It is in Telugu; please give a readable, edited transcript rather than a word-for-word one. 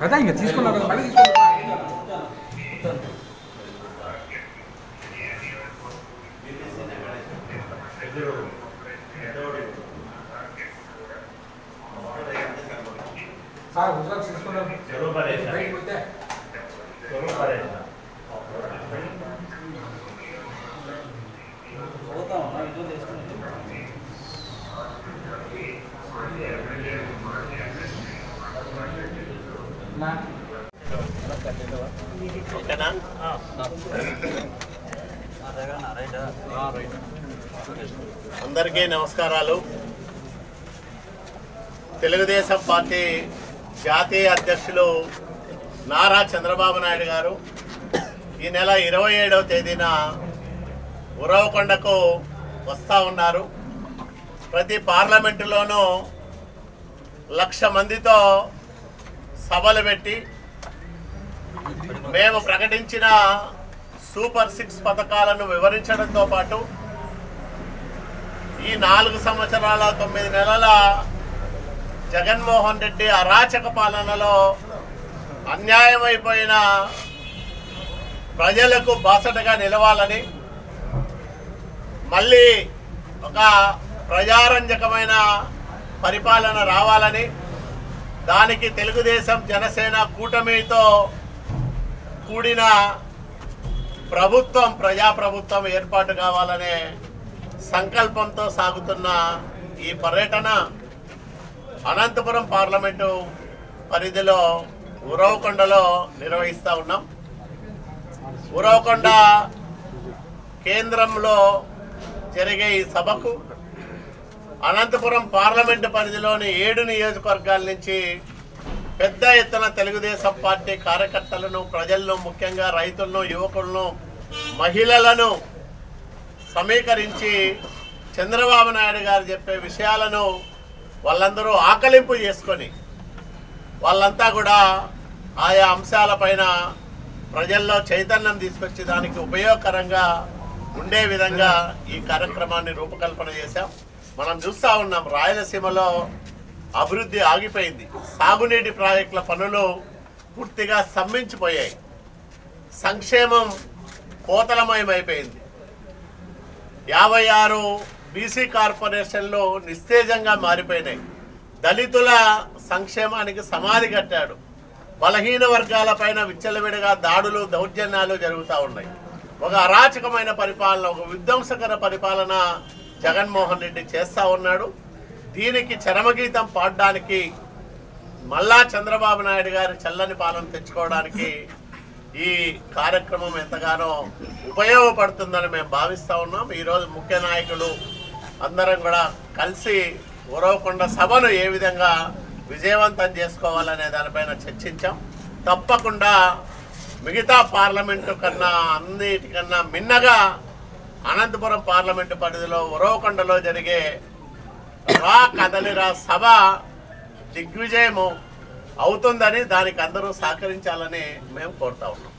కదా ఇంకా తీసుకున్నా కదా మళ్ళీ సార్ హుజార్ తీసుకున్నాం జరూర్ పరేష్ రైట్ పోతే జరూర్ పరేష్ పోతాం నా ఇదో తీసుకున్నాం నా ఓకేనా అందరికీ నమస్కారాలు. తెలుగుదేశం పార్టీ జాతీయ అధ్యక్షులు నారా చంద్రబాబు నాయుడు గారు ఈ నెల 27వ తేదీన ఉరవకొండకు వస్తూ ఉన్నారు. ప్రతి పార్లమెంటులోనూ 1,00,000 మందితో సభలు పెట్టి మేము ప్రకటించిన సూపర్ 6 పథకాలను వివరించడంతో పాటు ఈ 4 సంవత్సరాల 9 నెలల జగన్మోహన్ రెడ్డి అరాచక పాలనలో అన్యాయమైపోయిన ప్రజలకు బాసటగా నిలవాలని, మళ్ళీ ఒక ప్రజారంజకమైన పరిపాలన రావాలని, దానికి తెలుగుదేశం జనసేన కూటమితో కూడిన ప్రభుత్వం ప్రజాప్రభుత్వం ఏర్పాటు కావాలనే సంకల్పంతో సాగుతున్న ఈ పర్యటన అనంతపురం పార్లమెంటు పరిధిలో ఉరవకొండలో నిర్వహిస్తూ ఉన్నాం. ఉరవకొండ కేంద్రంలో జరిగే ఈ సభకు అనంతపురం పార్లమెంటు పరిధిలోని 7 నియోజకవర్గాల నుంచి పెద్ద ఎత్తున తెలుగుదేశం పార్టీ కార్యకర్తలను, ప్రజలను, ముఖ్యంగా రైతులను, యువకులను, మహిళలను సమీకరించి చంద్రబాబు నాయుడు గారు చెప్పే విషయాలను వాళ్ళందరూ ఆకలింపు చేసుకొని వాళ్ళంతా కూడా ఆయా అంశాలపైన ప్రజల్లో చైతన్యం తీసుకొచ్చి దానికి ఉపయోగకరంగా ఉండే విధంగా ఈ కార్యక్రమాన్ని రూపకల్పన చేశాం. మనం చూస్తూ ఉన్నాం, రాయలసీమలో అభివృద్ధి ఆగిపోయింది. సాగునీటి ప్రాజెక్టుల పనులు పూర్తిగా స్తంభించిపోయాయి. సంక్షేమం కోతలమయమైపోయింది. 56 బీసీ కార్పొరేషన్లు నిస్తేజంగా మారిపోయినాయి. దళితుల సంక్షేమానికి సమాధి కట్టాడు. బలహీన వర్గాలపైన విచ్చలవిడిగా దాడులు, దౌర్జన్యాలు జరుగుతూ ఉన్నాయి. ఒక అరాచకమైన పరిపాలన, ఒక విధ్వంసకర పరిపాలన జగన్మోహన్ రెడ్డి చేస్తూ ఉన్నాడు. దీనికి చరమగీతం పాడడానికి, మళ్ళా చంద్రబాబు నాయుడు గారి చల్లని పాలన తెచ్చుకోవడానికి ఈ కార్యక్రమం ఎంతగానో ఉపయోగపడుతుందని మేము భావిస్తూ ఉన్నాం. ఈరోజు ముఖ్య నాయకులు అందరం కూడా కలిసి ఉరవకొండ సభను ఏ విధంగా విజయవంతం చేసుకోవాలనే దానిపైన చర్చించాం. తప్పకుండా మిగతా పార్లమెంటు కన్నా అన్నిటికన్నా మిన్నగా అనంతపురం పార్లమెంటు పరిధిలో ఉరవకొండలో జరిగే రా కదలిరా సభ దిగ్విజయము అవుతుందని, దానికి అందరూ సహకరించాలని మేము కోరుతా ఉన్నాం.